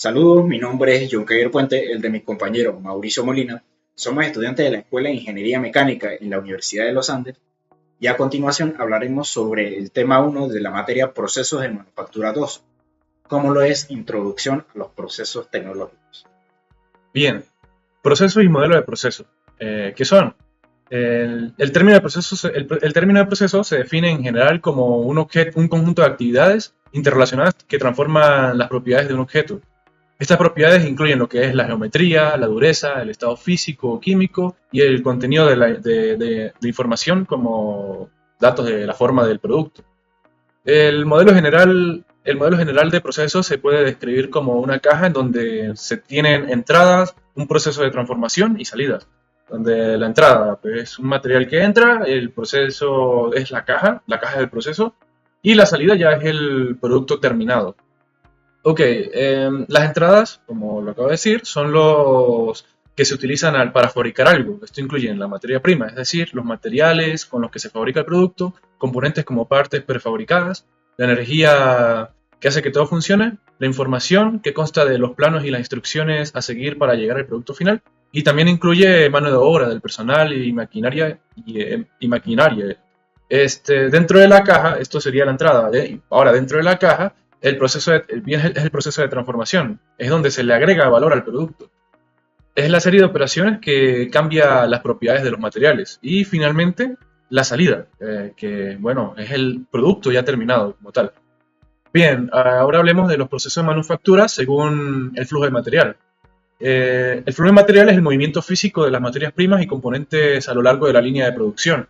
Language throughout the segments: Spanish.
Saludos, mi nombre es John Javier Puente, el de mi compañero Mauricio Molina. Somos estudiantes de la Escuela de Ingeniería Mecánica en la Universidad de los Andes y a continuación hablaremos sobre el tema 1 de la materia Procesos de Manufactura 2, como lo es Introducción a los Procesos Tecnológicos. Bien, procesos y modelos de proceso. ¿Qué son? El término de proceso, el término de proceso se define en general como un conjunto de actividades interrelacionadas que transforman las propiedades de un objeto. Estas propiedades incluyen lo que es la geometría, la dureza, el estado físico o químico y el contenido de información como datos de la forma del producto. El modelo general de procesos se puede describir como una caja en donde se tienen entradas, un proceso de transformación y salidas. Donde la entrada pues, es un material que entra, el proceso es la caja del proceso, y la salida ya es el producto terminado. Ok, las entradas, como lo acabo de decir, son los que se utilizan para fabricar algo. Esto incluye la materia prima, es decir, los materiales con los que se fabrica el producto, componentes como partes prefabricadas, la energía que hace que todo funcione, la información que consta de los planos y las instrucciones a seguir para llegar al producto final, y también incluye mano de obra del personal y maquinaria. Dentro de la caja, esto sería la entrada. Ahora, dentro de la caja, es el proceso de transformación, es donde se le agrega valor al producto. Es la serie de operaciones que cambia las propiedades de los materiales. Y finalmente, la salida, que bueno, es el producto ya terminado como tal. Bien, ahora hablemos de los procesos de manufactura según el flujo de material. El flujo de material es el movimiento físico de las materias primas y componentes a lo largo de la línea de producción.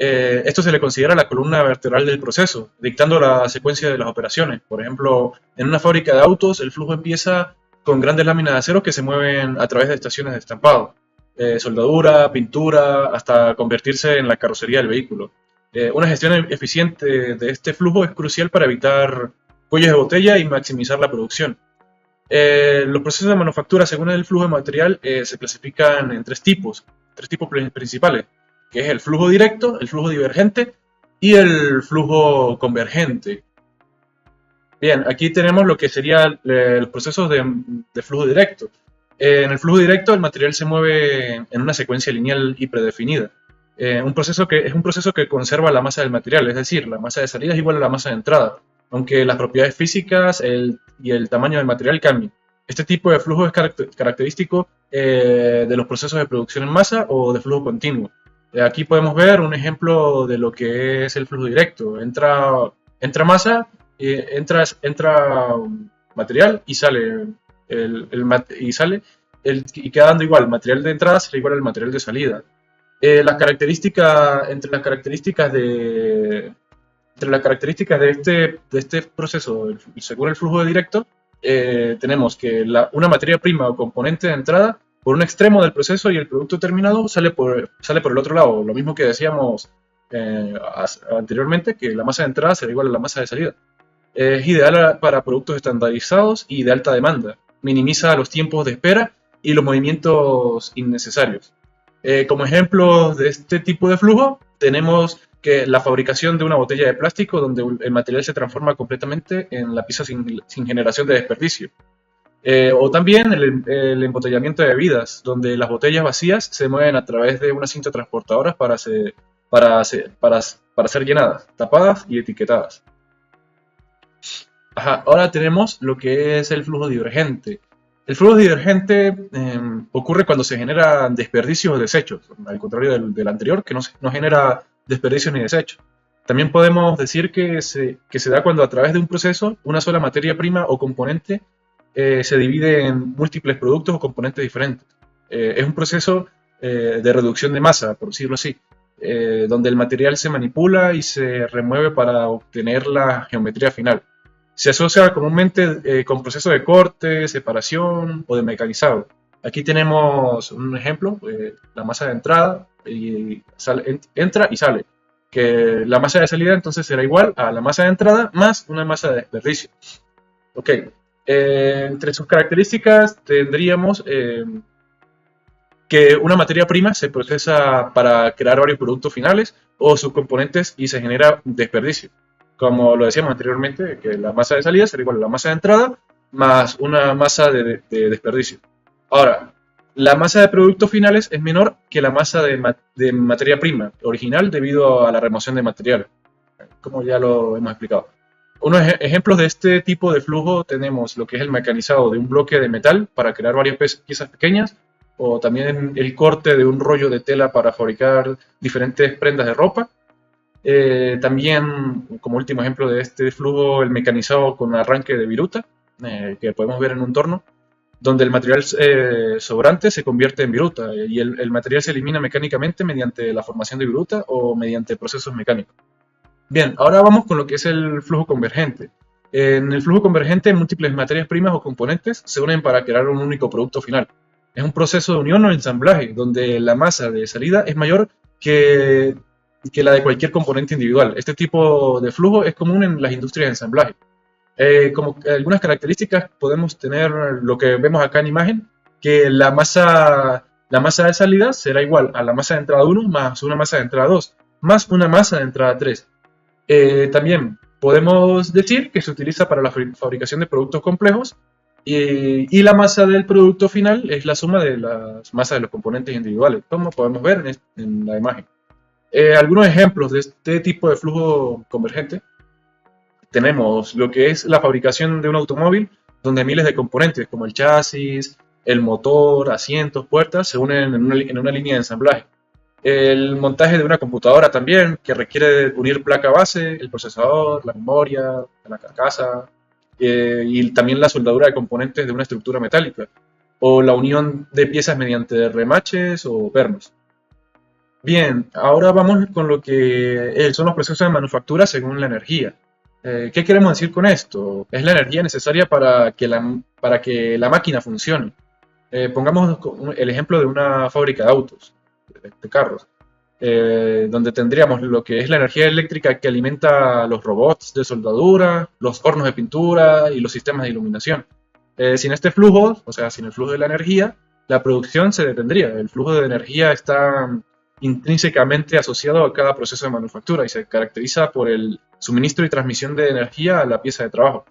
Esto se le considera la columna vertebral del proceso, dictando la secuencia de las operaciones. Por ejemplo, en una fábrica de autos, el flujo empieza con grandes láminas de acero que se mueven a través de estaciones de estampado, soldadura, pintura, hasta convertirse en la carrocería del vehículo. Una gestión eficiente de este flujo es crucial para evitar cuellos de botella y maximizar la producción. Los procesos de manufactura, según el flujo de material, se clasifican en tres tipos principales, que es el flujo directo, el flujo divergente y el flujo convergente. Bien, aquí tenemos lo que serían los procesos de flujo directo. En el flujo directo el material se mueve en una secuencia lineal y predefinida. Es un proceso que conserva la masa del material, es decir, la masa de salida es igual a la masa de entrada, aunque las propiedades físicas y el tamaño del material cambien. Este tipo de flujo es característico de los procesos de producción en masa o de flujo continuo. Aquí podemos ver un ejemplo de lo que es el flujo directo. Entra masa, entra material y sale y queda dando igual. El material de entrada será igual al material de salida. Entre las características de este proceso, según el flujo directo, tenemos que una materia prima o componente de entrada por un extremo del proceso y el producto terminado sale por el otro lado. Lo mismo que decíamos anteriormente, que la masa de entrada será igual a la masa de salida. Es ideal para productos estandarizados y de alta demanda. Minimiza los tiempos de espera y los movimientos innecesarios. Como ejemplos de este tipo de flujo, tenemos que la fabricación de una botella de plástico donde el material se transforma completamente en la pieza sin generación de desperdicio. O también el embotellamiento de bebidas, donde las botellas vacías se mueven a través de una cinta transportadora para ser llenadas, tapadas y etiquetadas. Ahora tenemos lo que es el flujo divergente. El flujo divergente ocurre cuando se generan desperdicios o desechos, al contrario del anterior, que no genera desperdicios ni desechos. También podemos decir que se da cuando a través de un proceso, una sola materia prima o componente se divide en múltiples productos o componentes diferentes. Es un proceso de reducción de masa, por decirlo así, donde el material se manipula y se remueve para obtener la geometría final. Se asocia comúnmente con procesos de corte, separación o de mecanizado. Aquí tenemos un ejemplo, la masa de entrada entra y sale. Que la masa de salida entonces será igual a la masa de entrada más una masa de desperdicio. Ok, entre sus características tendríamos que una materia prima se procesa para crear varios productos finales o subcomponentes y se genera desperdicio. Como lo decíamos anteriormente, que la masa de salida será igual a la masa de entrada más una masa de desperdicio. Ahora, la masa de productos finales es menor que la masa de materia prima original debido a la remoción de material, como ya lo hemos explicado. Unos ejemplos de este tipo de flujo tenemos lo que es el mecanizado de un bloque de metal para crear varias piezas pequeñas, o también el corte de un rollo de tela para fabricar diferentes prendas de ropa. También, como último ejemplo de este flujo, el mecanizado con arranque de viruta, que podemos ver en un torno, donde el material sobrante se convierte en viruta y el material se elimina mecánicamente mediante la formación de viruta o mediante procesos mecánicos. Bien, ahora vamos con lo que es el flujo convergente. En el flujo convergente, múltiples materias primas o componentes se unen para crear un único producto final. Es un proceso de unión o ensamblaje, donde la masa de salida es mayor que la de cualquier componente individual. Este tipo de flujo es común en las industrias de ensamblaje. Como algunas características podemos tener lo que vemos acá en imagen, que la masa de salida será igual a la masa de entrada 1 más una masa de entrada 2 más una masa de entrada 3. También podemos decir que se utiliza para la fabricación de productos complejos y la masa del producto final es la suma de las masas de los componentes individuales, como podemos ver en la imagen. Algunos ejemplos de este tipo de flujo convergente: tenemos lo que es la fabricación de un automóvil, donde miles de componentes como el chasis, el motor, asientos, puertas se unen en una línea de ensamblaje. El montaje de una computadora también, que requiere unir placa base, el procesador, la memoria, la carcasa, y también la soldadura de componentes de una estructura metálica, o la unión de piezas mediante remaches o pernos. Bien, ahora vamos con lo que son los procesos de manufactura según la energía. ¿Qué queremos decir con esto? Es la energía necesaria para que la máquina funcione. Pongamos el ejemplo de una fábrica de autos, de carros, donde tendríamos lo que es la energía eléctrica que alimenta los robots de soldadura, los hornos de pintura y los sistemas de iluminación. Sin este flujo, o sea, sin el flujo de la energía, la producción se detendría. El flujo de energía está intrínsecamente asociado a cada proceso de manufactura y se caracteriza por el suministro y transmisión de energía a la pieza de trabajo.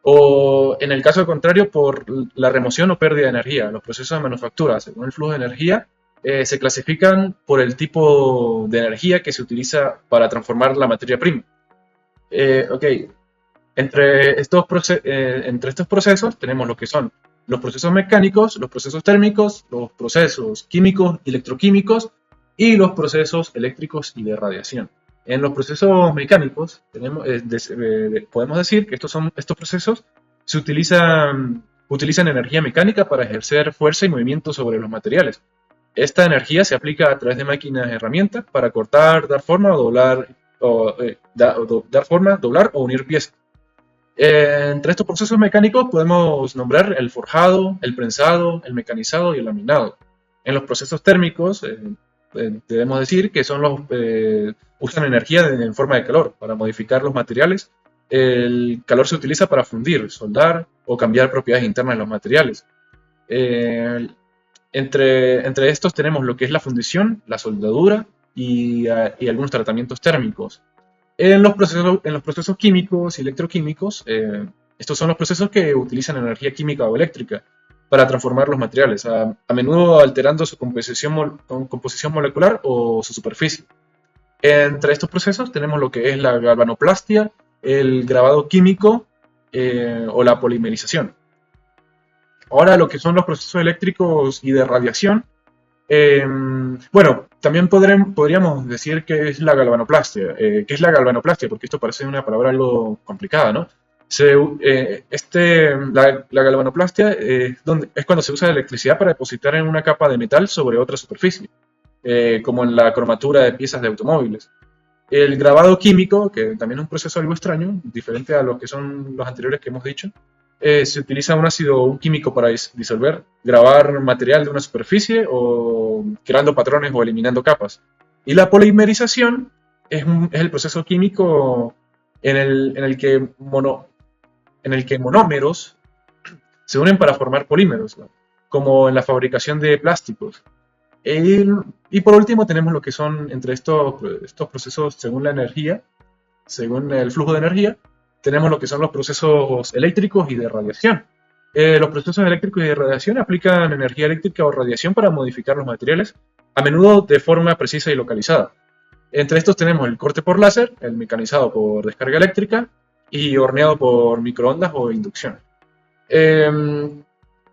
O en el caso contrario, por la remoción o pérdida de energía. Los procesos de manufactura, según el flujo de energía, se clasifican por el tipo de energía que se utiliza para transformar la materia prima. Ok, entre estos procesos tenemos lo que son los procesos mecánicos, los procesos térmicos, los procesos químicos, electroquímicos y los procesos eléctricos y de radiación. En los procesos mecánicos podemos decir que estos procesos utilizan energía mecánica para ejercer fuerza y movimiento sobre los materiales. Esta energía se aplica a través de máquinas y herramientas para cortar, dar forma o doblar o unir piezas. Entre estos procesos mecánicos podemos nombrar el forjado, el prensado, el mecanizado y el laminado. En los procesos térmicos debemos decir que usan energía en forma de calor para modificar los materiales. El calor se utiliza para fundir, soldar o cambiar propiedades internas de los materiales. Entre estos tenemos lo que es la fundición, la soldadura y algunos tratamientos térmicos. En los procesos químicos y electroquímicos, estos son los procesos que utilizan energía química o eléctrica para transformar los materiales, a menudo alterando su composición molecular o su superficie. Entre estos procesos tenemos lo que es la galvanoplastia, el grabado químico o la polimerización. Ahora, lo que son los procesos eléctricos y de radiación, bueno, también podríamos decir que es la galvanoplastia. ¿Qué es la galvanoplastia? Porque esto parece una palabra algo complicada, ¿no? La galvanoplastia es cuando se usa la electricidad para depositar en una capa de metal sobre otra superficie, como en la cromatura de piezas de automóviles. El grabado químico, que también es un proceso algo extraño, diferente a lo que son los anteriores que hemos dicho, se utiliza un ácido o un químico para grabar material de una superficie o creando patrones o eliminando capas. Y la polimerización es el proceso químico en el que monómeros se unen para formar polímeros, ¿no? Como en la fabricación de plásticos. Y por último tenemos lo que son entre estos procesos según la energía, según el flujo de energía, tenemos lo que son los procesos eléctricos y de radiación. Los procesos eléctricos y de radiación aplican energía eléctrica o radiación para modificar los materiales, a menudo de forma precisa y localizada. Entre estos tenemos el corte por láser, el mecanizado por descarga eléctrica y horneado por microondas o inducción.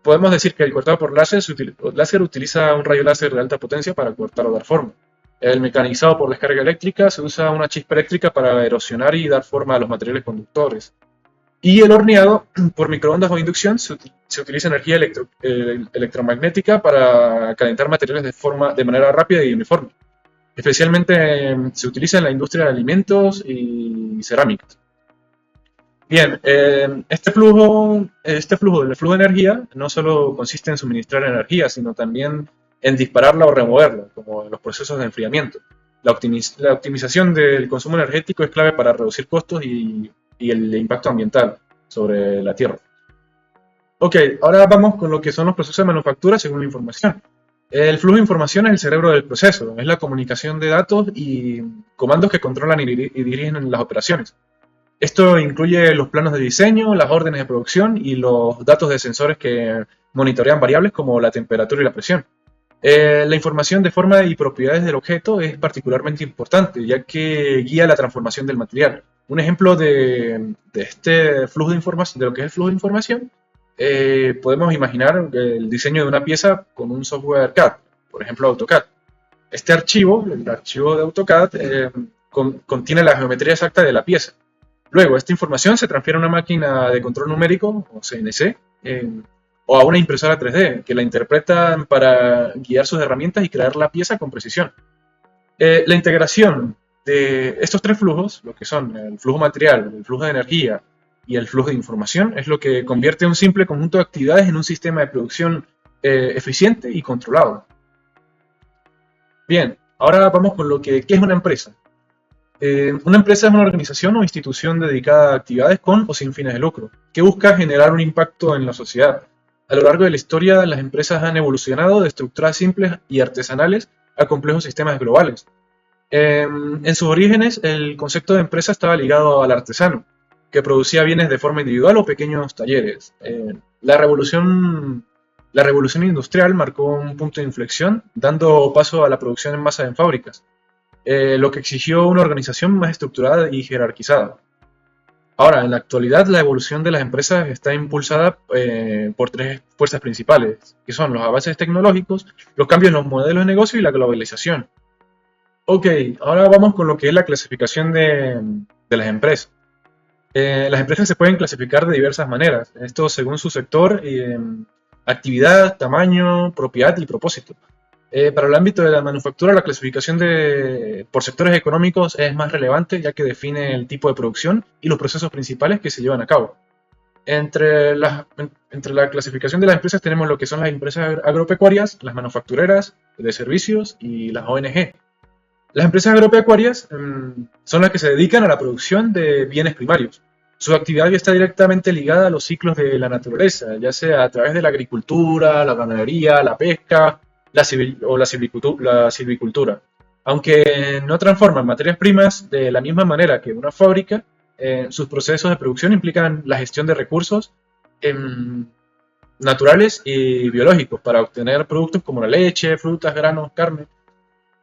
Podemos decir que el cortado por láser utiliza un rayo láser de alta potencia para cortar o dar forma. El mecanizado por descarga eléctrica se usa una chispa eléctrica para erosionar y dar forma a los materiales conductores. Y el horneado por microondas o inducción se utiliza energía electromagnética para calentar materiales de manera rápida y uniforme. Especialmente se utiliza en la industria de alimentos y cerámicas. Bien, este flujo de energía no solo consiste en suministrar energía, sino también en dispararla o removerla, como en los procesos de enfriamiento. La optimización del consumo energético es clave para reducir costos y el impacto ambiental sobre la Tierra. Ok, ahora vamos con lo que son los procesos de manufactura según la información. El flujo de información es el cerebro del proceso, es la comunicación de datos y comandos que controlan y dirigen las operaciones. Esto incluye los planos de diseño, las órdenes de producción y los datos de sensores que monitorean variables como la temperatura y la presión. La información de forma y propiedades del objeto es particularmente importante, ya que guía la transformación del material. Un ejemplo de este flujo de información, de lo que es el flujo de información, podemos imaginar el diseño de una pieza con un software CAD, por ejemplo AutoCAD. Este archivo, el archivo de AutoCAD, contiene la geometría exacta de la pieza. Luego, esta información se transfiere a una máquina de control numérico, o CNC, o a una impresora 3D, que la interpreta para guiar sus herramientas y crear la pieza con precisión. La integración de estos tres flujos, lo que son el flujo material, el flujo de energía y el flujo de información, es lo que convierte un simple conjunto de actividades en un sistema de producción eficiente y controlado. Bien, ahora vamos con lo que ¿qué es una empresa? Una empresa es una organización o institución dedicada a actividades con o sin fines de lucro, que busca generar un impacto en la sociedad. A lo largo de la historia, las empresas han evolucionado de estructuras simples y artesanales a complejos sistemas globales. En sus orígenes, el concepto de empresa estaba ligado al artesano, que producía bienes de forma individual o pequeños talleres. La revolución industrial marcó un punto de inflexión, dando paso a la producción en masa en fábricas, lo que exigió una organización más estructurada y jerarquizada. Ahora, en la actualidad, la evolución de las empresas está impulsada por tres fuerzas principales, que son los avances tecnológicos, los cambios en los modelos de negocio y la globalización. Ok, ahora vamos con lo que es la clasificación de las empresas. Las empresas se pueden clasificar de diversas maneras, esto según su sector, actividad, tamaño, propiedad y propósito. Para el ámbito de la manufactura, la clasificación por sectores económicos es más relevante, ya que define el tipo de producción y los procesos principales que se llevan a cabo. Entre la clasificación de las empresas tenemos lo que son las empresas agropecuarias, las manufactureras, de servicios y las ONG. Las empresas agropecuarias son las que se dedican a la producción de bienes primarios. Su actividad está directamente ligada a los ciclos de la naturaleza, ya sea a través de la agricultura, la ganadería, la pesca, la silvicultura. Aunque no transforman materias primas de la misma manera que una fábrica, sus procesos de producción implican la gestión de recursos naturales y biológicos para obtener productos como la leche, frutas, granos, carne.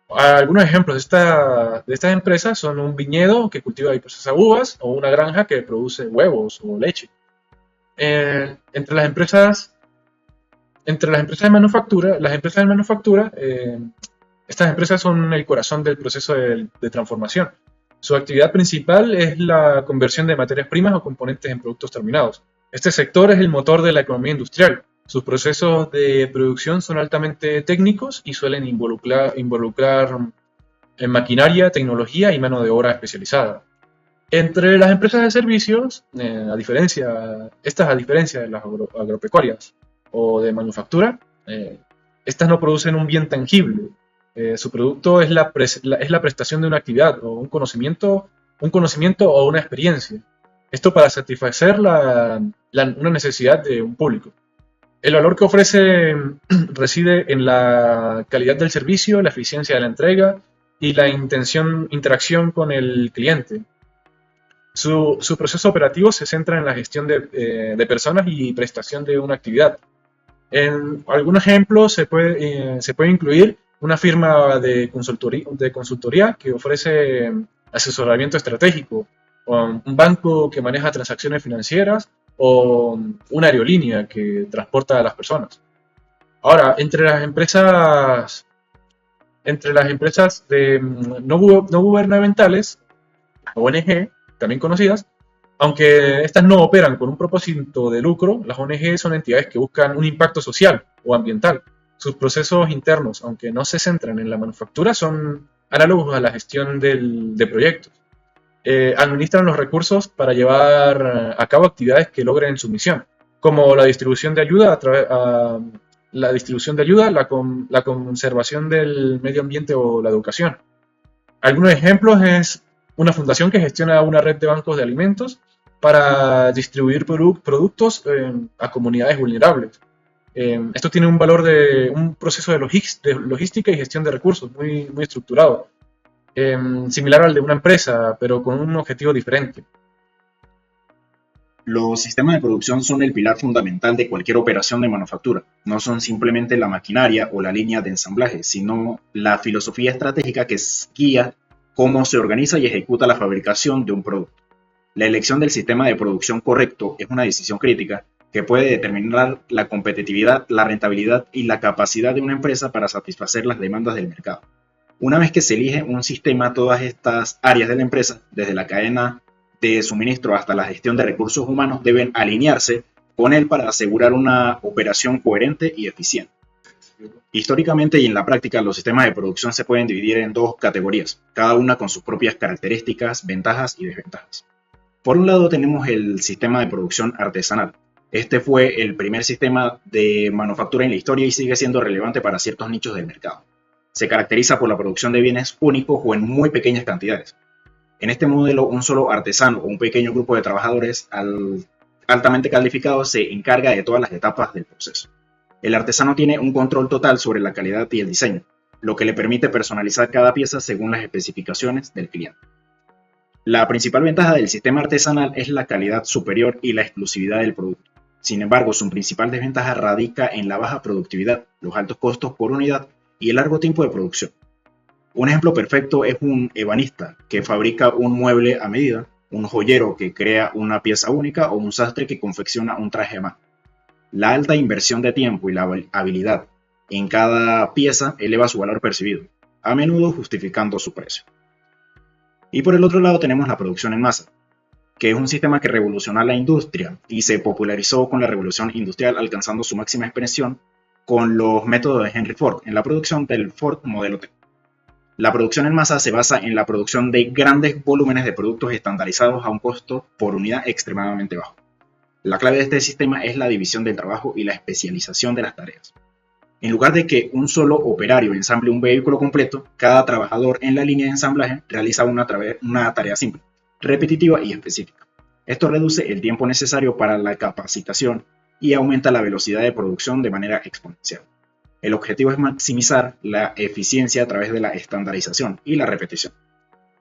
Algunos ejemplos de estas empresas son un viñedo que cultiva y procesa uvas o una granja que produce huevos o leche. Entre las empresas de manufactura, estas empresas son el corazón del proceso de transformación. Su actividad principal es la conversión de materias primas o componentes en productos terminados. Este sector es el motor de la economía industrial. Sus procesos de producción son altamente técnicos y suelen involucrar en maquinaria, tecnología y mano de obra especializada. Entre las empresas de servicios, a diferencia de las agropecuarias o de manufactura, estas no producen un bien tangible. Su producto es la prestación de una actividad o un conocimiento o una experiencia. Esto para satisfacer una necesidad de un público. El valor que ofrece reside en la calidad del servicio, la eficiencia de la entrega y la interacción con el cliente. Su proceso operativo se centra en la gestión de personas y prestación de una actividad. En algún ejemplo se puede incluir una firma de consultoría que ofrece asesoramiento estratégico, o un banco que maneja transacciones financieras, o una aerolínea que transporta a las personas. Ahora, entre las empresas no gubernamentales, ONG, también conocidas, aunque estas no operan con un propósito de lucro, las ONG son entidades que buscan un impacto social o ambiental. Sus procesos internos, aunque no se centran en la manufactura, son análogos a la gestión de proyectos. Administran los recursos para llevar a cabo actividades que logren su misión, como la distribución de ayuda la conservación del medio ambiente o la educación. Algunos ejemplos es una fundación que gestiona una red de bancos de alimentos para distribuir productos a comunidades vulnerables. Esto tiene un valor de un proceso de logística y gestión de recursos muy, muy estructurado, similar al de una empresa, pero con un objetivo diferente. Los sistemas de producción son el pilar fundamental de cualquier operación de manufactura. No son simplemente la maquinaria o la línea de ensamblaje, sino la filosofía estratégica que guía cómo se organiza y ejecuta la fabricación de un producto. La elección del sistema de producción correcto es una decisión crítica que puede determinar la competitividad, la rentabilidad y la capacidad de una empresa para satisfacer las demandas del mercado. Una vez que se elige un sistema, todas estas áreas de la empresa, desde la cadena de suministro hasta la gestión de recursos humanos, deben alinearse con él para asegurar una operación coherente y eficiente. Históricamente y en la práctica, los sistemas de producción se pueden dividir en dos categorías, cada una con sus propias características, ventajas y desventajas. Por un lado tenemos el sistema de producción artesanal. Este fue el primer sistema de manufactura en la historia y sigue siendo relevante para ciertos nichos del mercado. Se caracteriza por la producción de bienes únicos o en muy pequeñas cantidades. En este modelo, un solo artesano o un pequeño grupo de trabajadores altamente calificados se encarga de todas las etapas del proceso. El artesano tiene un control total sobre la calidad y el diseño, lo que le permite personalizar cada pieza según las especificaciones del cliente. La principal ventaja del sistema artesanal es la calidad superior y la exclusividad del producto. Sin embargo, su principal desventaja radica en la baja productividad, los altos costos por unidad y el largo tiempo de producción. Un ejemplo perfecto es un ebanista que fabrica un mueble a medida, un joyero que crea una pieza única o un sastre que confecciona un traje a mano. La alta inversión de tiempo y la habilidad en cada pieza eleva su valor percibido, a menudo justificando su precio. Y por el otro lado tenemos la producción en masa, que es un sistema que revolucionó la industria y se popularizó con la revolución industrial, alcanzando su máxima expresión con los métodos de Henry Ford en la producción del Ford Modelo T. La producción en masa se basa en la producción de grandes volúmenes de productos estandarizados a un costo por unidad extremadamente bajo. La clave de este sistema es la división del trabajo y la especialización de las tareas. En lugar de que un solo operario ensamble un vehículo completo, cada trabajador en la línea de ensamblaje realiza una tarea simple, repetitiva y específica. Esto reduce el tiempo necesario para la capacitación y aumenta la velocidad de producción de manera exponencial. El objetivo es maximizar la eficiencia a través de la estandarización y la repetición.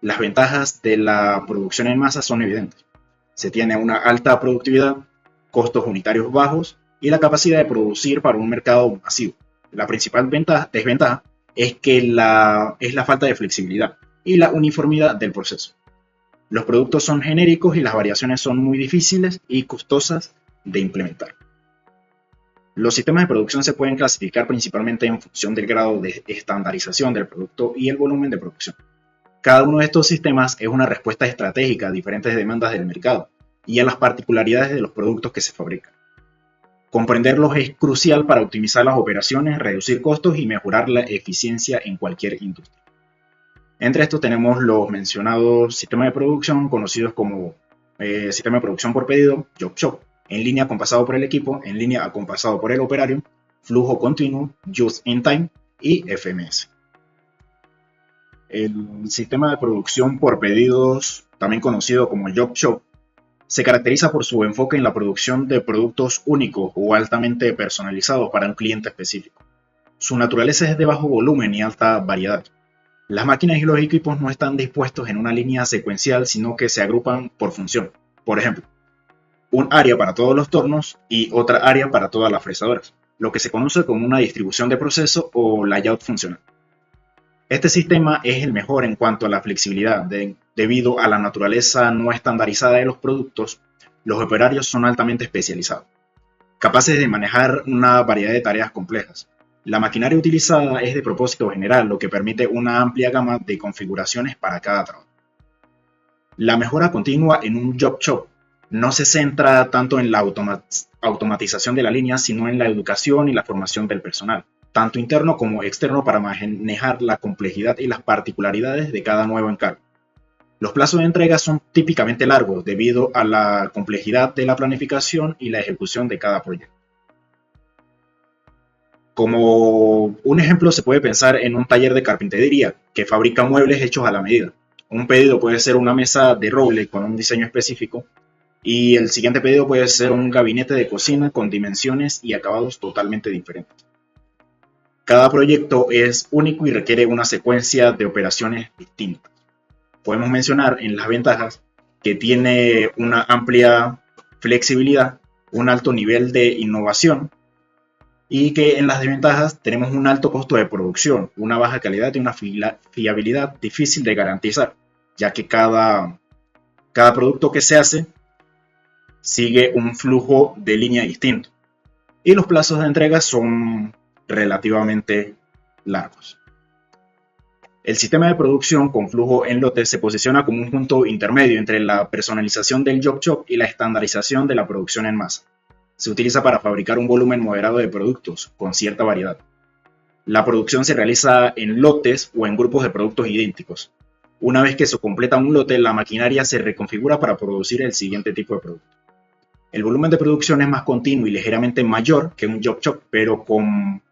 Las ventajas de la producción en masa son evidentes. Se tiene una alta productividad, costos unitarios bajos y la capacidad de producir para un mercado masivo. La principal desventaja es la falta de flexibilidad y la uniformidad del proceso. Los productos son genéricos y las variaciones son muy difíciles y costosas de implementar. Los sistemas de producción se pueden clasificar principalmente en función del grado de estandarización del producto y el volumen de producción. Cada uno de estos sistemas es una respuesta estratégica a diferentes demandas del mercado y a las particularidades de los productos que se fabrican. Comprenderlos es crucial para optimizar las operaciones, reducir costos y mejorar la eficiencia en cualquier industria. Entre estos tenemos los mencionados sistemas de producción conocidos como sistema de producción por pedido, Job Shop, en línea acompasado por el equipo, en línea acompasado por el operario, flujo continuo, Just in Time y FMS. El sistema de producción por pedidos, también conocido como Job Shop, se caracteriza por su enfoque en la producción de productos únicos o altamente personalizados para un cliente específico. Su naturaleza es de bajo volumen y alta variedad. Las máquinas y los equipos no están dispuestos en una línea secuencial, sino que se agrupan por función. Por ejemplo, un área para todos los tornos y otra área para todas las fresadoras, lo que se conoce como una distribución de proceso o layout funcional. Este sistema es el mejor en cuanto a la flexibilidad. Debido a la naturaleza no estandarizada de los productos, los operarios son altamente especializados, capaces de manejar una variedad de tareas complejas. La maquinaria utilizada es de propósito general, lo que permite una amplia gama de configuraciones para cada trabajo. La mejora continua en un job shop no se centra tanto en la automatización de la línea, sino en la educación y la formación del personal, tanto interno como externo, para manejar la complejidad y las particularidades de cada nuevo encargo. Los plazos de entrega son típicamente largos debido a la complejidad de la planificación y la ejecución de cada proyecto. Como un ejemplo, se puede pensar en un taller de carpintería que fabrica muebles hechos a la medida. Un pedido puede ser una mesa de roble con un diseño específico, y el siguiente pedido puede ser un gabinete de cocina con dimensiones y acabados totalmente diferentes. Cada proyecto es único y requiere una secuencia de operaciones distintas. Podemos mencionar en las ventajas que tiene una amplia flexibilidad, un alto nivel de innovación, y que en las desventajas tenemos un alto costo de producción, una baja calidad y una fiabilidad difícil de garantizar, ya que cada producto que se hace sigue un flujo de línea distinto y los plazos de entrega son relativamente largos. El sistema de producción con flujo en lotes se posiciona como un punto intermedio entre la personalización del job shop y la estandarización de la producción en masa. Se utiliza para fabricar un volumen moderado de productos con cierta variedad. La producción se realiza en lotes o en grupos de productos idénticos. Una vez que se completa un lote, la maquinaria se reconfigura para producir el siguiente tipo de producto. El volumen de producción es más continuo y ligeramente mayor que un job shop, pero con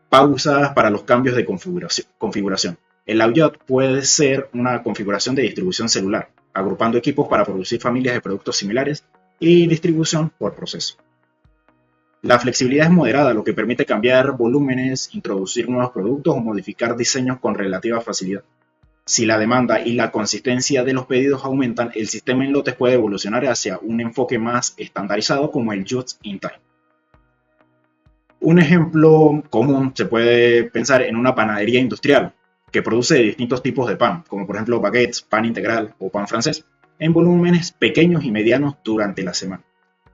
pausas para los cambios de configuración. El layout puede ser una configuración de distribución celular, agrupando equipos para producir familias de productos similares y distribución por proceso. La flexibilidad es moderada, lo que permite cambiar volúmenes, introducir nuevos productos o modificar diseños con relativa facilidad. Si la demanda y la consistencia de los pedidos aumentan, el sistema en lotes puede evolucionar hacia un enfoque más estandarizado como el just in time. Un ejemplo común se puede pensar en una panadería industrial que produce distintos tipos de pan, como por ejemplo baguettes, pan integral o pan francés, en volúmenes pequeños y medianos durante la semana.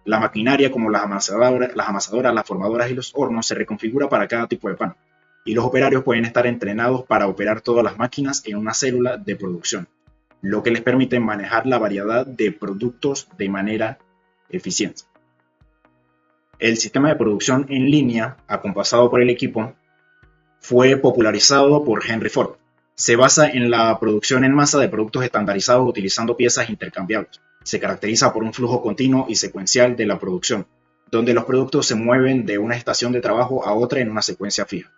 La maquinaria, como las amasadoras, las formadoras y los hornos, se reconfigura para cada tipo de pan, y los operarios pueden estar entrenados para operar todas las máquinas en una célula de producción, lo que les permite manejar la variedad de productos de manera eficiente. El sistema de producción en línea, acompasado por el equipo, fue popularizado por Henry Ford. Se basa en la producción en masa de productos estandarizados utilizando piezas intercambiables. Se caracteriza por un flujo continuo y secuencial de la producción, donde los productos se mueven de una estación de trabajo a otra en una secuencia fija.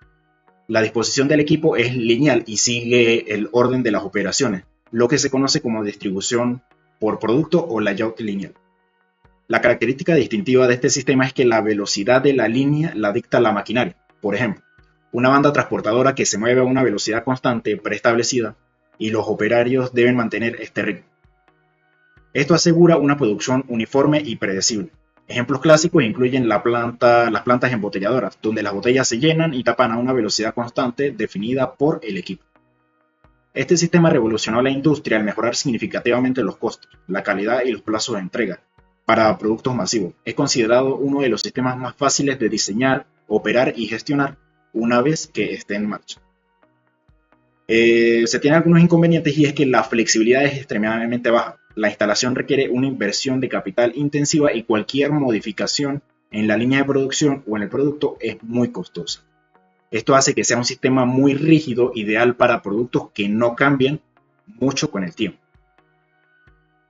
La disposición del equipo es lineal y sigue el orden de las operaciones, lo que se conoce como distribución por producto o layout lineal. La característica distintiva de este sistema es que la velocidad de la línea la dicta la maquinaria. Por ejemplo, una banda transportadora que se mueve a una velocidad constante preestablecida y los operarios deben mantener este ritmo. Esto asegura una producción uniforme y predecible. Ejemplos clásicos incluyen las plantas embotelladoras, donde las botellas se llenan y tapan a una velocidad constante definida por el equipo. Este sistema revolucionó la industria al mejorar significativamente los costos, la calidad y los plazos de entrega para productos masivos. Es considerado uno de los sistemas más fáciles de diseñar, operar y gestionar una vez que esté en marcha. Se tienen algunos inconvenientes, y es que la flexibilidad es extremadamente baja. La instalación requiere una inversión de capital intensiva y cualquier modificación en la línea de producción o en el producto es muy costosa. Esto hace que sea un sistema muy rígido, ideal para productos que no cambian mucho con el tiempo.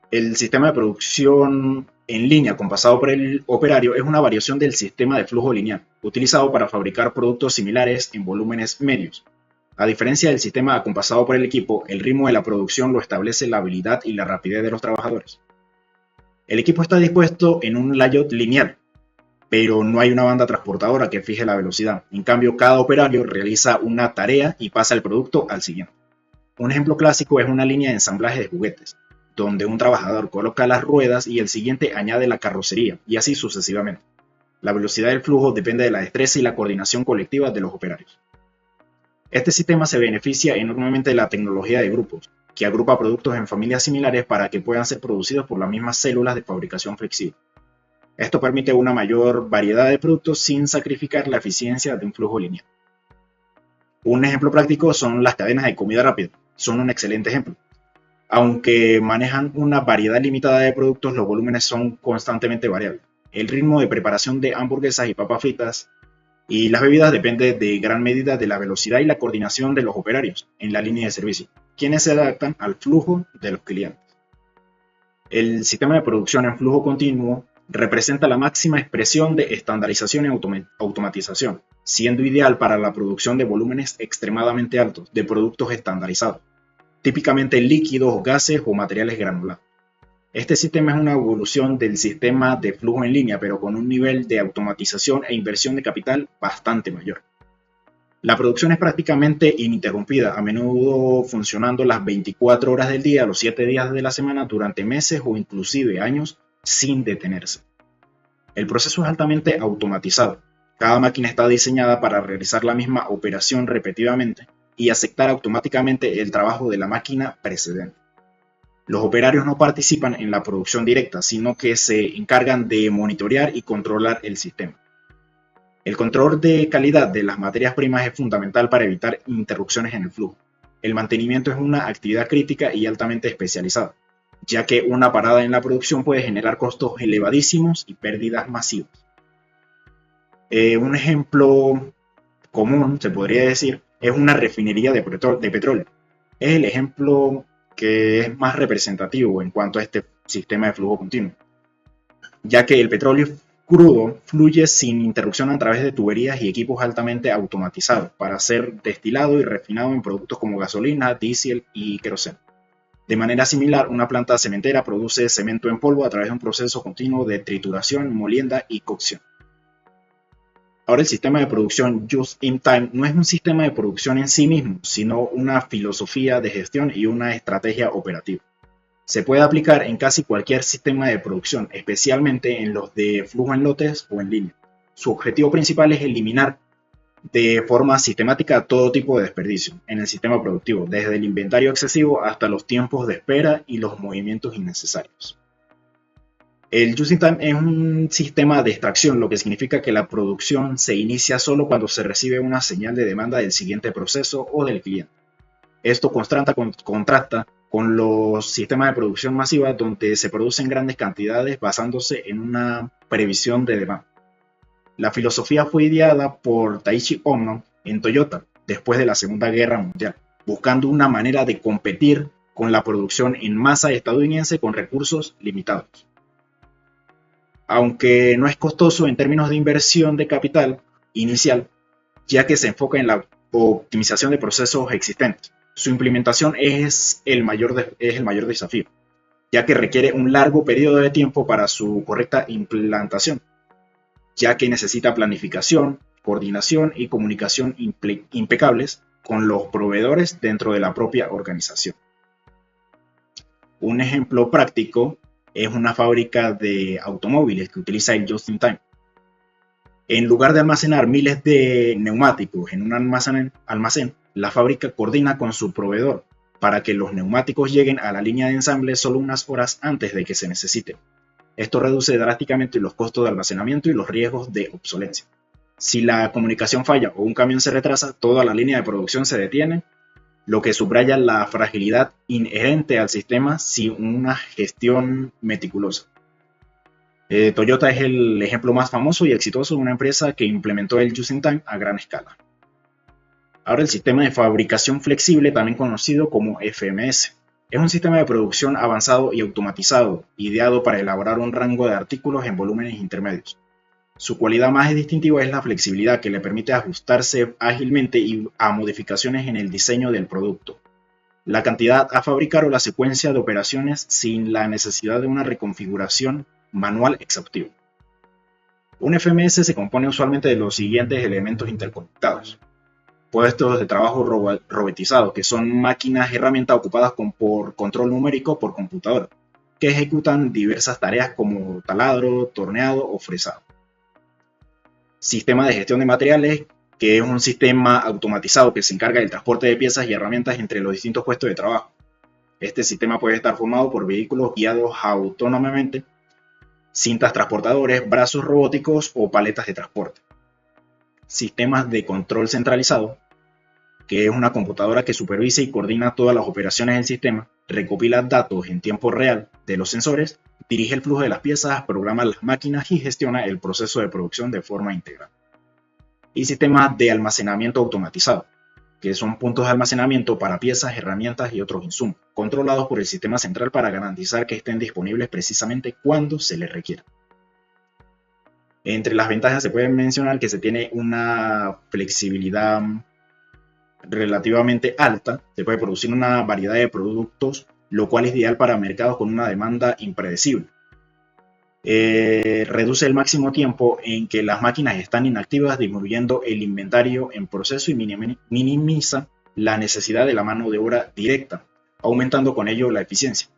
El sistema de producción en línea compasado por el operario es una variación del sistema de flujo lineal, utilizado para fabricar productos similares en volúmenes medios. A diferencia del sistema acompasado por el equipo, el ritmo de la producción lo establece la habilidad y la rapidez de los trabajadores. El equipo está dispuesto en un layout lineal, pero no hay una banda transportadora que fije la velocidad. En cambio, cada operario realiza una tarea y pasa el producto al siguiente. Un ejemplo clásico es una línea de ensamblaje de juguetes, donde un trabajador coloca las ruedas y el siguiente añade la carrocería, y así sucesivamente. La velocidad del flujo depende de la destreza y la coordinación colectiva de los operarios. Este sistema se beneficia enormemente de la tecnología de grupos, que agrupa productos en familias similares para que puedan ser producidos por las mismas células de fabricación flexible. Esto permite una mayor variedad de productos sin sacrificar la eficiencia de un flujo lineal. Un ejemplo práctico son las cadenas de comida rápida. Son un excelente ejemplo. Aunque manejan una variedad limitada de productos, los volúmenes son constantemente variables. El ritmo de preparación de hamburguesas y papas fritas y las bebidas depende de gran medida de la velocidad y la coordinación de los operarios en la línea de servicio, quienes se adaptan al flujo de los clientes. El sistema de producción en flujo continuo representa la máxima expresión de estandarización y automatización, siendo ideal para la producción de volúmenes extremadamente altos de productos estandarizados, típicamente líquidos, gases o materiales granulados. Este sistema es una evolución del sistema de flujo en línea, pero con un nivel de automatización e inversión de capital bastante mayor. La producción es prácticamente ininterrumpida, a menudo funcionando las 24 horas del día, los 7 días de la semana, durante meses o inclusive años, sin detenerse. El proceso es altamente automatizado. Cada máquina está diseñada para realizar la misma operación repetidamente y aceptar automáticamente el trabajo de la máquina precedente. Los operarios no participan en la producción directa, sino que se encargan de monitorear y controlar el sistema. El control de calidad de las materias primas es fundamental para evitar interrupciones en el flujo. El mantenimiento es una actividad crítica y altamente especializada, ya que una parada en la producción puede generar costos elevadísimos y pérdidas masivas. Un ejemplo común, se podría decir, es una refinería de petróleo. Es el ejemplo que es más representativo en cuanto a este sistema de flujo continuo, ya que el petróleo crudo fluye sin interrupción a través de tuberías y equipos altamente automatizados para ser destilado y refinado en productos como gasolina, diésel y queroseno. De manera similar, una planta cementera produce cemento en polvo a través de un proceso continuo de trituración, molienda y cocción. Ahora, el sistema de producción Just-in-Time no es un sistema de producción en sí mismo, sino una filosofía de gestión y una estrategia operativa. Se puede aplicar en casi cualquier sistema de producción, especialmente en los de flujo en lotes o en línea. Su objetivo principal es eliminar de forma sistemática todo tipo de desperdicio en el sistema productivo, desde el inventario excesivo hasta los tiempos de espera y los movimientos innecesarios. El Just-in-Time es un sistema de extracción, lo que significa que la producción se inicia solo cuando se recibe una señal de demanda del siguiente proceso o del cliente. Esto contrasta con los sistemas de producción masiva donde se producen grandes cantidades basándose en una previsión de demanda. La filosofía fue ideada por Taiichi Ohno en Toyota después de la Segunda Guerra Mundial, buscando una manera de competir con la producción en masa estadounidense con recursos limitados. Aunque no es costoso en términos de inversión de capital inicial, ya que se enfoca en la optimización de procesos existentes. Su implementación es el mayor desafío, ya que requiere un largo periodo de tiempo para su correcta implantación, ya que necesita planificación, coordinación y comunicación impecables con los proveedores dentro de la propia organización. Un ejemplo práctico es una fábrica de automóviles que utiliza el Just-in-Time. En lugar de almacenar miles de neumáticos en un almacén, la fábrica coordina con su proveedor para que los neumáticos lleguen a la línea de ensamble solo unas horas antes de que se necesiten. Esto reduce drásticamente los costos de almacenamiento y los riesgos de obsolencia. Si la comunicación falla o un camión se retrasa, toda la línea de producción se detiene, lo que subraya la fragilidad inherente al sistema sin una gestión meticulosa. Toyota es el ejemplo más famoso y exitoso de una empresa que implementó el Just-in-Time a gran escala. Ahora, el sistema de fabricación flexible, también conocido como FMS, es un sistema de producción avanzado y automatizado, ideado para elaborar un rango de artículos en volúmenes intermedios. Su cualidad más distintiva es la flexibilidad, que le permite ajustarse ágilmente a modificaciones en el diseño del producto, la cantidad a fabricar o la secuencia de operaciones sin la necesidad de una reconfiguración manual exhaustiva. Un FMS se compone usualmente de los siguientes elementos interconectados: puestos de trabajo robotizados, que son máquinas herramientas ocupadas por control numérico por computadora, que ejecutan diversas tareas como taladro, torneado o fresado. Sistema de gestión de materiales, que es un sistema automatizado que se encarga del transporte de piezas y herramientas entre los distintos puestos de trabajo. Este sistema puede estar formado por vehículos guiados autónomamente, cintas transportadores, brazos robóticos o paletas de transporte. Sistemas de control centralizado, que es una computadora que supervisa y coordina todas las operaciones del sistema, recopila datos en tiempo real de los sensores, dirige el flujo de las piezas, programa las máquinas y gestiona el proceso de producción de forma integral. Y sistemas de almacenamiento automatizado, que son puntos de almacenamiento para piezas, herramientas y otros insumos, controlados por el sistema central para garantizar que estén disponibles precisamente cuando se les requiera. Entre las ventajas se puede mencionar que se tiene una flexibilidad relativamente alta, se puede producir una variedad de productos, lo cual es ideal para mercados con una demanda impredecible. Reduce el máximo tiempo en que las máquinas están inactivas, disminuyendo el inventario en proceso y minimiza la necesidad de la mano de obra directa, aumentando con ello la eficiencia.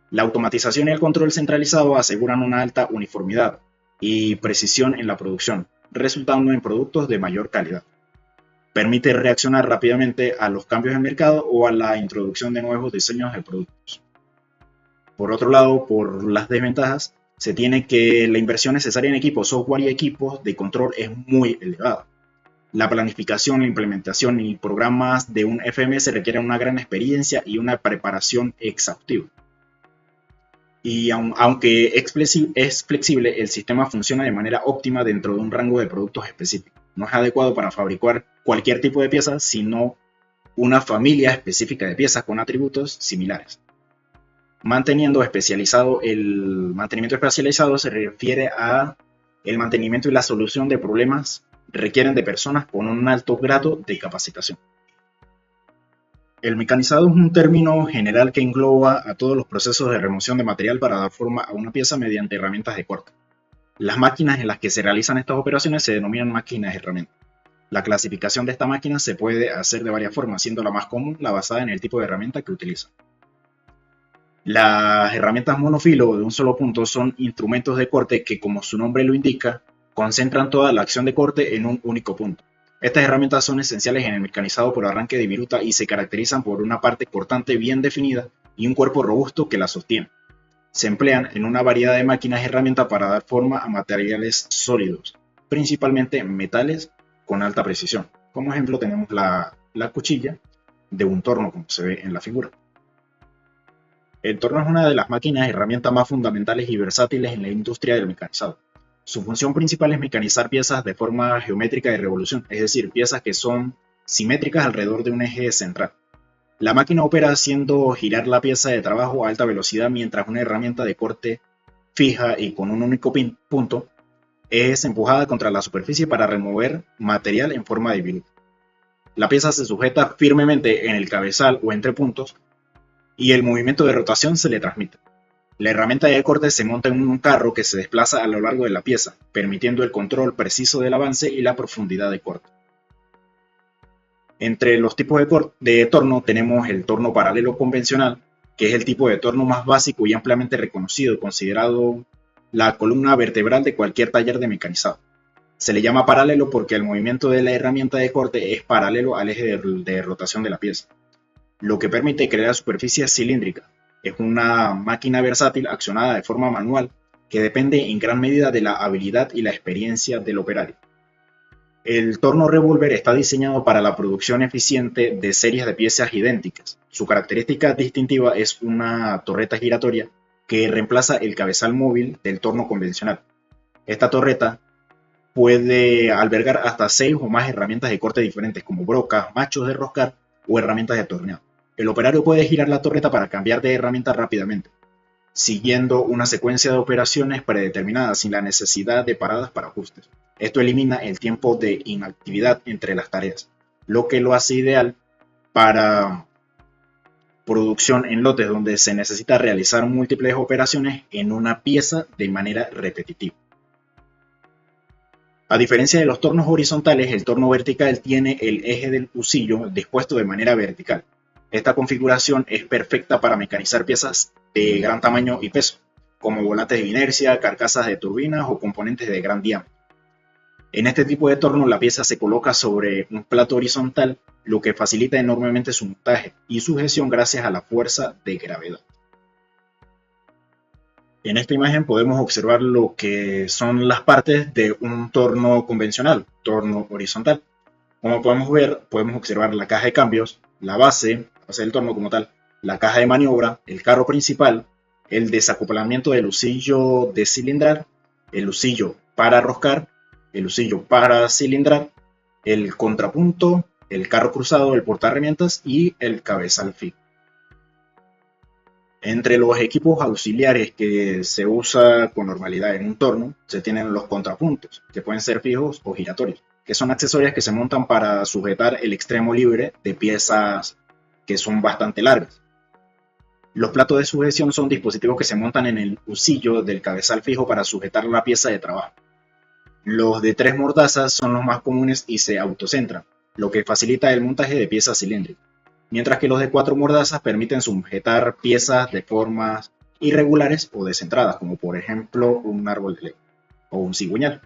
La automatización y el control centralizado aseguran una alta uniformidad y precisión en la producción, resultando en productos de mayor calidad. Permite reaccionar rápidamente a los cambios de mercado o a la introducción de nuevos diseños de productos. Por otro lado, por las desventajas, se tiene que la inversión necesaria en equipos, software y equipos de control es muy elevada. La planificación, la implementación y programas de un FMS requieren una gran experiencia y una preparación exhaustiva. Y aunque es flexible, el sistema funciona de manera óptima dentro de un rango de productos específico. No es adecuado para fabricar cualquier tipo de pieza, sino una familia específica de piezas con atributos similares. El mantenimiento especializado se refiere a el mantenimiento y la solución de problemas requieren de personas con un alto grado de capacitación. El mecanizado es un término general que engloba a todos los procesos de remoción de material para dar forma a una pieza mediante herramientas de corte. Las máquinas en las que se realizan estas operaciones se denominan máquinas herramientas. La clasificación de esta máquina se puede hacer de varias formas, siendo la más común la basada en el tipo de herramienta que utiliza. Las herramientas monofilo de un solo punto son instrumentos de corte que, como su nombre lo indica, concentran toda la acción de corte en un único punto. Estas herramientas son esenciales en el mecanizado por arranque de viruta y se caracterizan por una parte cortante bien definida y un cuerpo robusto que la sostiene. Se emplean en una variedad de máquinas y herramientas para dar forma a materiales sólidos, principalmente metales con alta precisión. Como ejemplo tenemos la cuchilla de un torno, como se ve en la figura. El torno es una de las máquinas y herramientas más fundamentales y versátiles en la industria del mecanizado. Su función principal es mecanizar piezas de forma geométrica de revolución, es decir, piezas que son simétricas alrededor de un eje central. La máquina opera haciendo girar la pieza de trabajo a alta velocidad mientras una herramienta de corte fija y con un único punto es empujada contra la superficie para remover material en forma de viruta. La pieza se sujeta firmemente en el cabezal o entre puntos y el movimiento de rotación se le transmite. La herramienta de corte se monta en un carro que se desplaza a lo largo de la pieza, permitiendo el control preciso del avance y la profundidad de corte. Entre los tipos de torno tenemos el torno paralelo convencional, que es el tipo de torno más básico y ampliamente reconocido, considerado la columna vertebral de cualquier taller de mecanizado. Se le llama paralelo porque el movimiento de la herramienta de corte es paralelo al eje de rotación de la pieza, lo que permite crear superficies cilíndricas. Es una máquina versátil accionada de forma manual que depende en gran medida de la habilidad y la experiencia del operario. El torno revólver está diseñado para la producción eficiente de series de piezas idénticas. Su característica distintiva es una torreta giratoria que reemplaza el cabezal móvil del torno convencional. Esta torreta puede albergar hasta 6 o más herramientas de corte diferentes como brocas, machos de roscar o herramientas de torneado. El operario puede girar la torreta para cambiar de herramienta rápidamente, siguiendo una secuencia de operaciones predeterminadas sin la necesidad de paradas para ajustes. Esto elimina el tiempo de inactividad entre las tareas, lo que lo hace ideal para producción en lotes donde se necesita realizar múltiples operaciones en una pieza de manera repetitiva. A diferencia de los tornos horizontales, el torno vertical tiene el eje del husillo dispuesto de manera vertical. Esta configuración es perfecta para mecanizar piezas de gran tamaño y peso, como volantes de inercia, carcasas de turbinas o componentes de gran diámetro. En este tipo de torno, la pieza se coloca sobre un plato horizontal, lo que facilita enormemente su montaje y sujeción gracias a la fuerza de gravedad. En esta imagen podemos observar lo que son las partes de un torno convencional, torno horizontal. Como podemos ver, podemos observar la caja de cambios, la base del torno como tal, la caja de maniobra, el carro principal, el desacoplamiento del husillo de cilindrar, el husillo para roscar, el husillo para cilindrar, el contrapunto, el carro cruzado, el portaherramientas y el cabezal fijo. Entre los equipos auxiliares que se usa con normalidad en un torno, se tienen los contrapuntos, que pueden ser fijos o giratorios, que son accesorios que se montan para sujetar el extremo libre de piezas que son bastante largas. Los platos de sujeción son dispositivos que se montan en el husillo del cabezal fijo para sujetar la pieza de trabajo. Los de 3 mordazas son los más comunes y se autocentran, lo que facilita el montaje de piezas cilíndricas, mientras que los de 4 mordazas permiten sujetar piezas de formas irregulares o descentradas, como por ejemplo un árbol de Lego o un cigüeñal.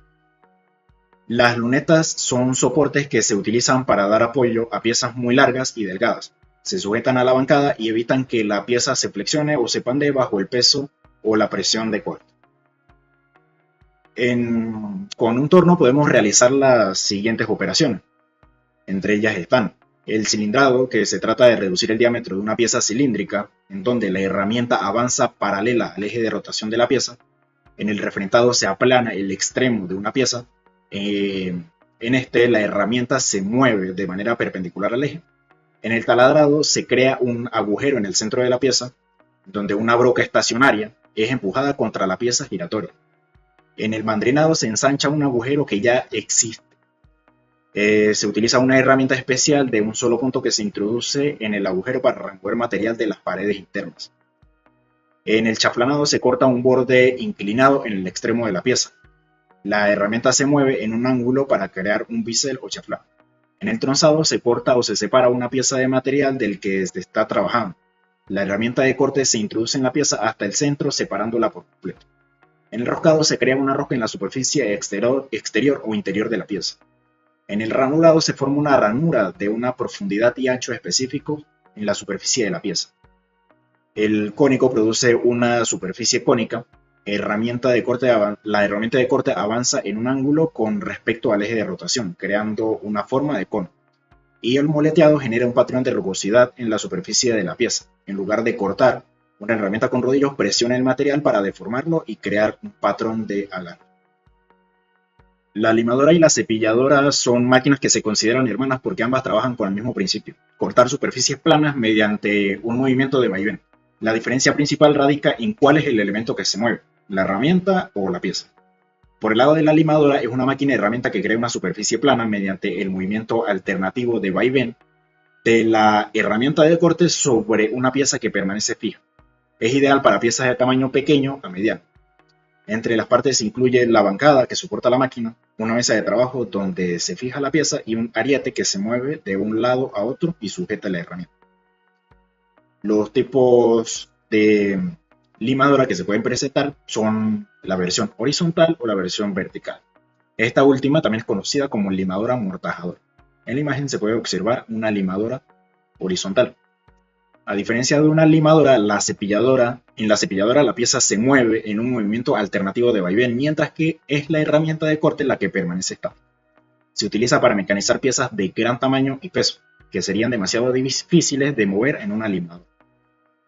Las lunetas son soportes que se utilizan para dar apoyo a piezas muy largas y delgadas. Se sujetan a la bancada y evitan que la pieza se flexione o se pandee bajo el peso o la presión de corte. Con un torno podemos realizar las siguientes operaciones. Entre ellas están el cilindrado, que se trata de reducir el diámetro de una pieza cilíndrica, en donde la herramienta avanza paralela al eje de rotación de la pieza. En el refrentado se aplana el extremo de una pieza. En este, la herramienta se mueve de manera perpendicular al eje. En el taladrado se crea un agujero en el centro de la pieza, donde una broca estacionaria es empujada contra la pieza giratoria. En el mandrinado se ensancha un agujero que ya existe. Se utiliza una herramienta especial de un solo punto que se introduce en el agujero para remover material de las paredes internas. En el chaflanado se corta un borde inclinado en el extremo de la pieza. La herramienta se mueve en un ángulo para crear un bisel o chaflán. En el tronzado se corta o se separa una pieza de material del que se está trabajando. La herramienta de corte se introduce en la pieza hasta el centro, separándola por completo. En el roscado se crea una rosca en la superficie exterior o interior de la pieza. En el ranurado se forma una ranura de una profundidad y ancho específicos en la superficie de la pieza. El cónico produce una superficie cónica. La herramienta de corte avanza en un ángulo con respecto al eje de rotación, creando una forma de cono. Y el moleteado genera un patrón de rugosidad en la superficie de la pieza. En lugar de cortar, una herramienta con rodillos presiona el material para deformarlo y crear un patrón de agarre. La limadora y la cepilladora son máquinas que se consideran hermanas porque ambas trabajan con el mismo principio: cortar superficies planas mediante un movimiento de vaivén. La diferencia principal radica en cuál es el elemento que se mueve, la herramienta o la pieza. Por el lado de la limadora, es una máquina herramienta que crea una superficie plana mediante el movimiento alternativo de vaivén de la herramienta de corte sobre una pieza que permanece fija. Es ideal para piezas de tamaño pequeño a mediano. Entre las partes se incluye la bancada que soporta la máquina, una mesa de trabajo donde se fija la pieza y un ariete que se mueve de un lado a otro y sujeta la herramienta. Los tipos de limadora que se pueden presentar son la versión horizontal o la versión vertical. Esta última también es conocida como limadora amortajadora. En la imagen se puede observar una limadora horizontal. A diferencia de una limadora, en la cepilladora la pieza se mueve en un movimiento alternativo de vaivén, mientras que es la herramienta de corte la que permanece estable. Se utiliza para mecanizar piezas de gran tamaño y peso, que serían demasiado difíciles de mover en una limadora.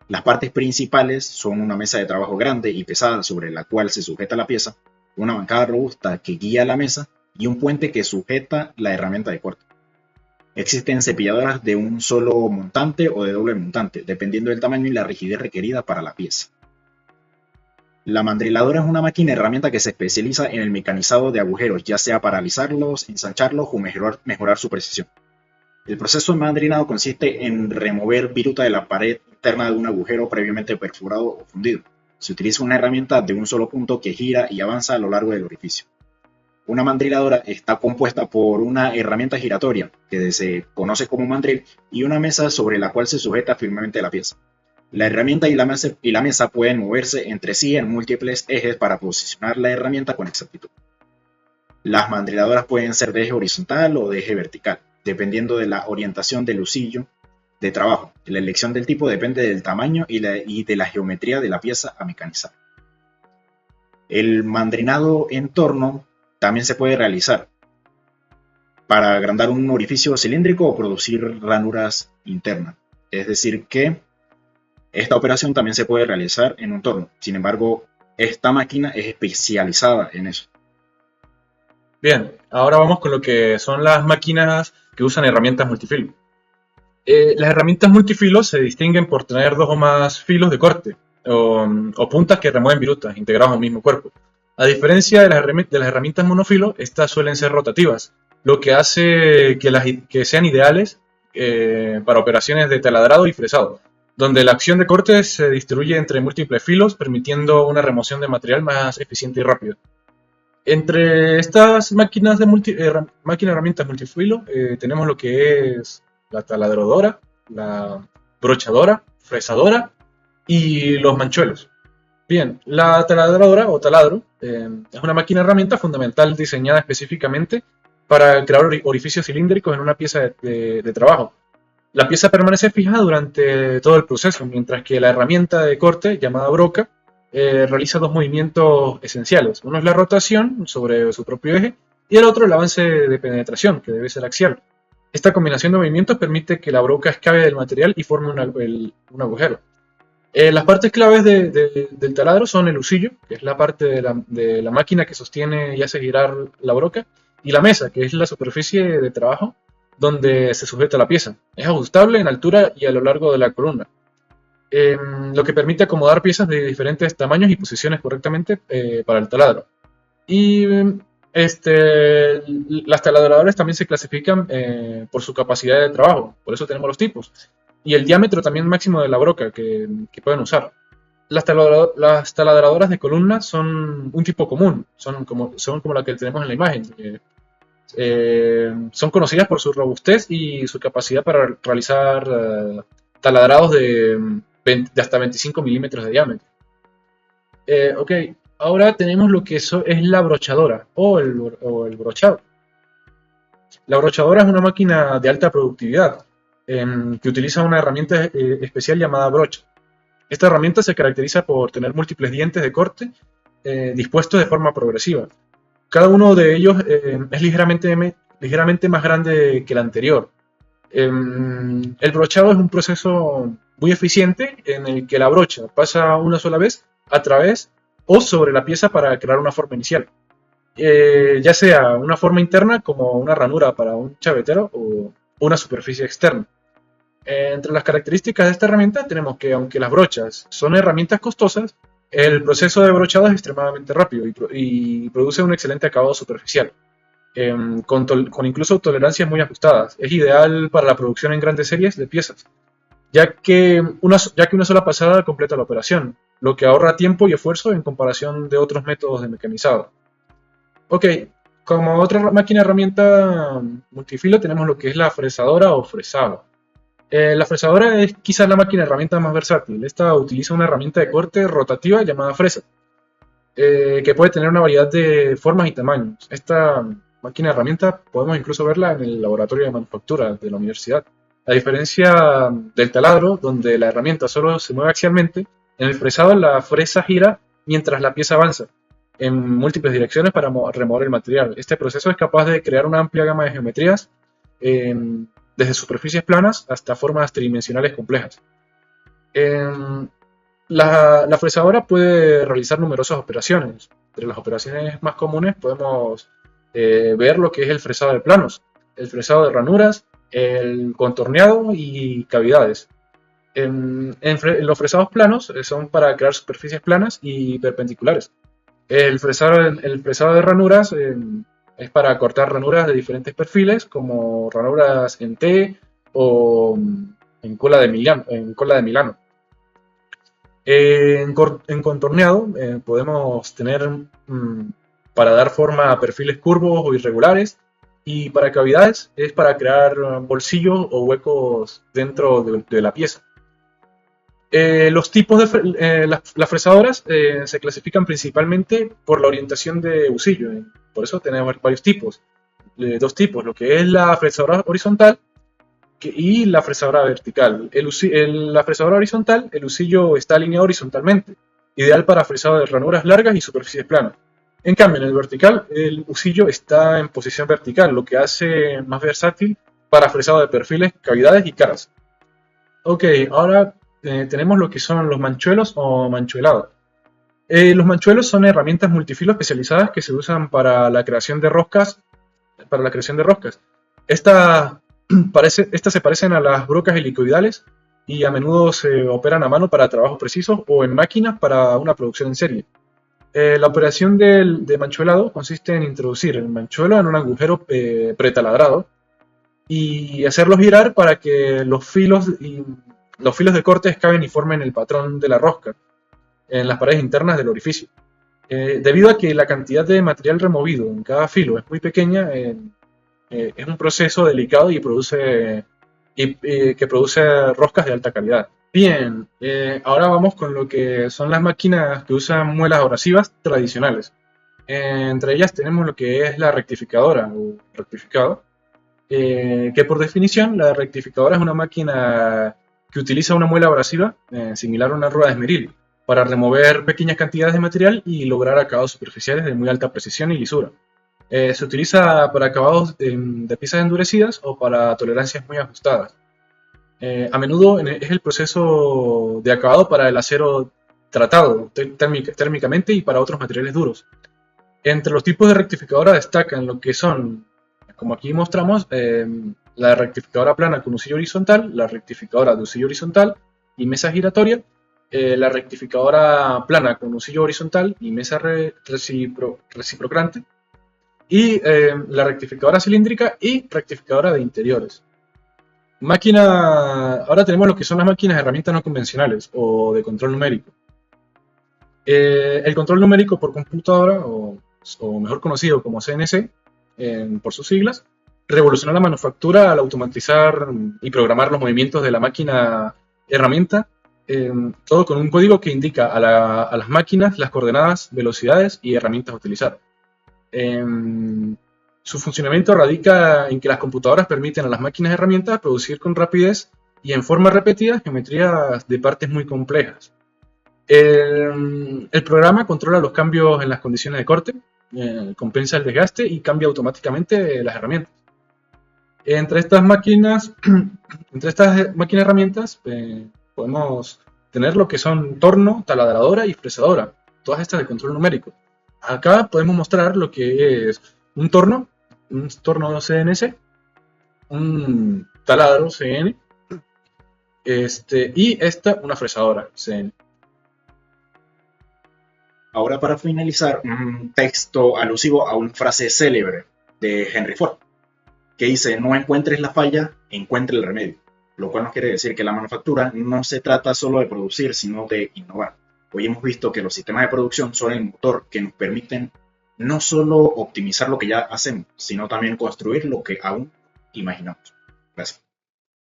Las partes principales son una mesa de trabajo grande y pesada sobre la cual se sujeta la pieza, una bancada robusta que guía la mesa y un puente que sujeta la herramienta de corte. Existen cepilladoras de un solo montante o de doble montante, dependiendo del tamaño y la rigidez requerida para la pieza. La mandriladora es una máquina herramienta que se especializa en el mecanizado de agujeros, ya sea para alisarlos, ensancharlos o mejorar su precisión. El proceso de mandrinado consiste en remover viruta de la pared interna de un agujero previamente perforado o fundido. Se utiliza una herramienta de un solo punto que gira y avanza a lo largo del orificio. Una mandriladora está compuesta por una herramienta giratoria, que se conoce como mandril, y una mesa sobre la cual se sujeta firmemente la pieza. La herramienta y la mesa pueden moverse entre sí en múltiples ejes para posicionar la herramienta con exactitud. Las mandriladoras pueden ser de eje horizontal o de eje vertical, dependiendo de la orientación del husillo de trabajo. La elección del tipo depende del tamaño y de la geometría de la pieza a mecanizar. El mandrinado en torno también se puede realizar para agrandar un orificio cilíndrico o producir ranuras internas. Es decir que esta operación también se puede realizar en un torno. Sin embargo, esta máquina es especializada en eso. Bien, ahora vamos con lo que son las máquinas que usan herramientas multifilo. Las herramientas multifilo se distinguen por tener dos o más filos de corte o puntas que remueven virutas integrados en un mismo cuerpo. A diferencia de las herramientas monofilo, estas suelen ser rotativas, lo que hace que sean ideales para operaciones de taladrado y fresado, donde la acción de corte se distribuye entre múltiples filos, permitiendo una remoción de material más eficiente y rápida. Entre estas máquinas herramientas multifilo tenemos lo que es la taladradora, la brochadora, fresadora y los manchuelos. Bien, la taladradora o taladro es una máquina herramienta fundamental diseñada específicamente para crear orificios cilíndricos en una pieza de trabajo. La pieza permanece fija durante todo el proceso, mientras que la herramienta de corte, llamada broca, realiza dos movimientos esenciales. Uno es la rotación sobre su propio eje y el otro el avance de penetración, que debe ser axial. Esta combinación de movimientos permite que la broca escabe del material y forme un agujero. Las partes claves del taladro son el husillo, que es la parte de la máquina que sostiene y hace girar la broca, y la mesa, que es la superficie de trabajo donde se sujeta la pieza. Es ajustable en altura y a lo largo de la columna, lo que permite acomodar piezas de diferentes tamaños y posiciones correctamente para el taladro. Y las taladradoras también se clasifican por su capacidad de trabajo, por eso tenemos los tipos. Y el diámetro también máximo de la broca que pueden usar. Las taladradoras de columna son un tipo común, son como la que tenemos en la imagen. Son conocidas por su robustez y su capacidad para realizar taladrados de hasta 25 milímetros de diámetro. Ok, ahora tenemos lo que es la brochadora o el brochado. La brochadora es una máquina de alta productividad que utiliza una herramienta especial llamada brocha. Esta herramienta se caracteriza por tener múltiples dientes de corte dispuestos de forma progresiva. Cada uno de ellos es ligeramente más grande que el anterior. El brochado es un proceso muy eficiente en el que la brocha pasa una sola vez a través o sobre la pieza para crear una forma inicial. Ya sea una forma interna como una ranura para un chavetero o una superficie externa. Entre las características de esta herramienta tenemos que, aunque las brochas son herramientas costosas, el proceso de brochado es extremadamente rápido y produce un excelente acabado superficial, con incluso tolerancias muy ajustadas. Es ideal para la producción en grandes series de piezas, ya que una sola pasada completa la operación, lo que ahorra tiempo y esfuerzo en comparación de otros métodos de mecanizado. Ok, como otra máquina herramienta multifilo tenemos lo que es la fresadora o fresado. La fresadora es quizás la máquina herramienta más versátil. Esta utiliza una herramienta de corte rotativa llamada fresa, que puede tener una variedad de formas y tamaños. Esta máquina herramienta podemos incluso verla en el laboratorio de manufactura de la universidad. A diferencia del taladro, donde la herramienta solo se mueve axialmente, en el fresado la fresa gira mientras la pieza avanza en múltiples direcciones para remover el material. Este proceso es capaz de crear una amplia gama de geometrías, desde superficies planas hasta formas tridimensionales complejas. La fresadora puede realizar numerosas operaciones. Entre las operaciones más comunes podemos ver lo que es el fresado de planos, el fresado de ranuras, el contorneado y cavidades. Los fresados planos son para crear superficies planas y perpendiculares. El fresado de ranuras es para cortar ranuras de diferentes perfiles, como ranuras en T o en cola de Milano. En contorneado podemos tener para dar forma a perfiles curvos o irregulares, y para cavidades es para crear bolsillos o huecos dentro de la pieza. Los tipos de las fresadoras se clasifican principalmente por la orientación de usillo. Por eso tenemos varios tipos. Dos tipos, lo que es la fresadora horizontal y la fresadora vertical. La fresadora horizontal, el usillo está alineado horizontalmente, ideal para fresado de ranuras largas y superficies planas. En cambio, en el vertical, el usillo está en posición vertical, lo que hace más versátil para fresado de perfiles, cavidades y caras. Ok, ahora tenemos lo que son los manchuelos o manchuelados. Los manchuelos son herramientas multifilo especializadas que se usan para la creación de roscas. Estas se parecen a las brocas helicoidales y a menudo se operan a mano para trabajos precisos o en máquinas para una producción en serie. La operación de manchuelado consiste en introducir el manchuelo en un agujero pretaladrado y hacerlo girar para que los filos de corte excaven y formen el patrón de la rosca en las paredes internas del orificio. Debido a que la cantidad de material removido en cada filo es muy pequeña, es un proceso delicado y que produce roscas de alta calidad. Bien, ahora vamos con lo que son las máquinas que usan muelas abrasivas tradicionales. Entre ellas tenemos lo que es la rectificadora o rectificado, que por definición la rectificadora es una máquina que utiliza una muela abrasiva similar a una rueda de esmeril para remover pequeñas cantidades de material y lograr acabados superficiales de muy alta precisión y lisura. Se utiliza para acabados de piezas endurecidas o para tolerancias muy ajustadas. A menudo es el proceso de acabado para el acero tratado térmicamente y para otros materiales duros. Entre los tipos de rectificadora destacan lo que son, como aquí mostramos, la rectificadora plana con usillo horizontal, la rectificadora de usillo horizontal y mesa giratoria, la rectificadora plana con usillo horizontal y mesa reciprocante, y la rectificadora cilíndrica y rectificadora de interiores. Ahora tenemos lo que son las máquinas de herramientas no convencionales o de control numérico. El control numérico por computadora, o mejor conocido como CNC, por sus siglas, revolucionó la manufactura al automatizar y programar los movimientos de la máquina herramienta, todo con un código que indica a las máquinas las coordenadas, velocidades y herramientas a utilizar. Su funcionamiento radica en que las computadoras permiten a las máquinas herramientas producir con rapidez y en forma repetida geometrías de partes muy complejas. El programa controla los cambios en las condiciones de corte, compensa el desgaste y cambia automáticamente las herramientas. Entre estas máquinas herramientas podemos tener lo que son torno, taladradora y fresadora, todas estas de control numérico. Acá podemos mostrar lo que es un torno CNC, un taladro CN, y una fresadora CN. Ahora, para finalizar, un texto alusivo a una frase célebre de Henry Ford, que dice: no encuentres la falla, encuentre el remedio. Lo cual nos quiere decir que la manufactura no se trata solo de producir, sino de innovar. Hoy hemos visto que los sistemas de producción son el motor que nos permiten no solo optimizar lo que ya hacemos, sino también construir lo que aún imaginamos. Gracias.